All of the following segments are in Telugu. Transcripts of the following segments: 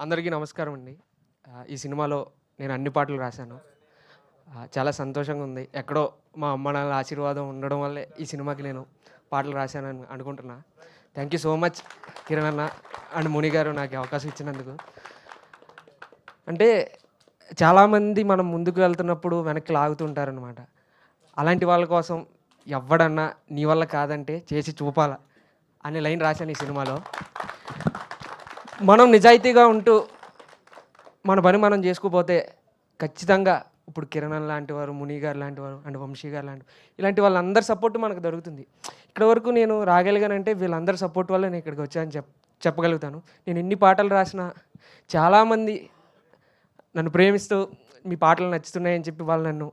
అందరికీ నమస్కారం అండి. ఈ సినిమాలో నేను అన్ని పాటలు రాశాను. చాలా సంతోషంగా ఉంది. ఎక్కడో మా అమ్మ నాన్నల ఆశీర్వాదం ఉండడం వల్లే ఈ సినిమాకి నేను పాటలు రాశానని అనుకుంటున్నా. Thank you so much Kiran అన్న అండ్ ముని గారు నాకు ఈ అవకాశం ఇచ్చినందుకు. అంటే చాలామంది మనం ముందుకు వెళ్తున్నప్పుడు వెనక్కి లాగుతుంటారనమాట. అలాంటి వాళ్ళ కోసం ఎవ్వడన్నా నీ వల్ల కాదంటే చేసి చూపాల అనే లైన్ రాశాను ఈ సినిమాలో. మనం నిజాయితీగా ఉంటూ మన పని మనం చేసుకోపోతే ఖచ్చితంగా ఇప్పుడు కిరణ్ లాంటి వారు, ముని గారు లాంటి వారు అండ్ వంశీ గారు లాంటి ఇలాంటి వాళ్ళందరి సపోర్ట్ మనకు దొరుకుతుంది. ఇక్కడ వరకు నేను రాగలిగానంటే వీళ్ళందరి సపోర్ట్ వల్ల నేను ఇక్కడికి వచ్చానని చెప్పగలుగుతాను. నేను ఎన్ని పాటలు రాసినా చాలామంది నన్ను ప్రేమిస్తూ మీ పాటలు నచ్చుతున్నాయని చెప్పి వాళ్ళు నన్ను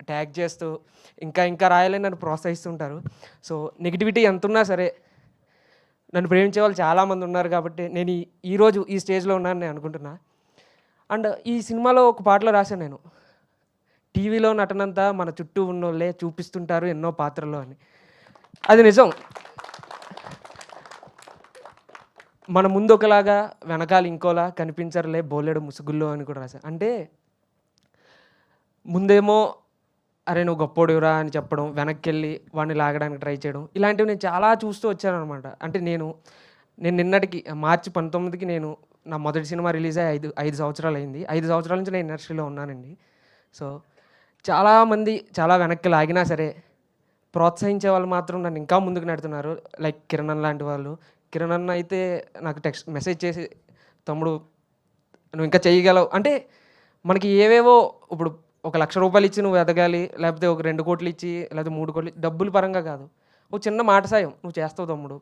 ట్యాగ్ చేస్తూ ఇంకా ఇంకా రాయాలని నన్ను ప్రోత్సహిస్తుంటారు. సో నెగిటివిటీ ఎంత ఉన్నా సరే నన్ను ప్రేమించే వాళ్ళు చాలామంది ఉన్నారు కాబట్టి నేను ఈరోజు ఈ స్టేజ్లో ఉన్నానని నేను అనుకుంటున్నా. అండ్ ఈ సినిమాలో ఒక పాటలో రాశాను నేను, టీవీలో నటనంతా మన చుట్టూ ఉన్నోళ్ళే చూపిస్తుంటారు ఎన్నో పాత్రల్లో అని. అది నిజం. మన ముందు ఒకలాగా వెనకాల ఇంకోలా కనిపించరులే బోలెడు ముసుగుల్లో అని కూడా రాశాను. అంటే ముందేమో అరే నువ్వు గొప్పోడివిరా అని చెప్పడం, వెనక్కి వెళ్ళి వాడిని లాగడానికి ట్రై చేయడం, ఇలాంటివి నేను చాలా చూస్తూ వచ్చాను అనమాట. అంటే నేను నిన్నటికి మార్చి 19కి నేను నా మొదటి సినిమా రిలీజ్ అయ్యి 5 సంవత్సరాలు అయింది. 5 సంవత్సరాల నుంచి నేను ఇండస్ట్రీలో ఉన్నానండి. సో చాలామంది చాలా వెనక్కి లాగినా సరే ప్రోత్సహించే వాళ్ళు మాత్రం నన్ను ఇంకా ముందుకు నెడుతున్నారు. లైక్ కిరణ్ అన్న లాంటి వాళ్ళు. కిరణ్ అన్న అయితే నాకు మెసేజ్ చేసి తమ్ముడు నువ్వు ఇంకా చేయగలవు అంటే మనకి ఏవేవో ఇప్పుడు ఒక ₹1,00,000 ఇచ్చి నువ్వు ఎదగాలి, లేకపోతే ఒక 2 కోట్లు ఇచ్చి లేకపోతే 3 కోట్లు డబ్బుల పరంగా కాదు, ఒక చిన్న మాట సాయం నువ్వు చేస్తావు తమ్ముడు,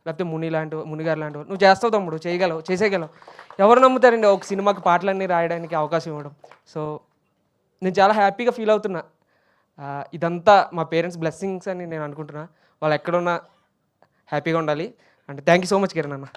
లేకపోతే ముని గారు లాంటి నువ్వు చేస్తావు తమ్ముడు, చేయగలవు, చేసేయగలవు. ఎవరు నమ్ముతారండి ఒక సినిమాకి పాటలన్నీ రాయడానికి అవకాశం ఇవ్వడం. సో నేను చాలా హ్యాపీగా ఫీల్ అవుతున్నా. ఇదంతా మా పేరెంట్స్ బ్లెస్సింగ్స్ అని నేను అనుకుంటున్నా. వాళ్ళు ఎక్కడున్నా హ్యాపీగా ఉండాలి. అంటే thank you so much Kiran అన్న.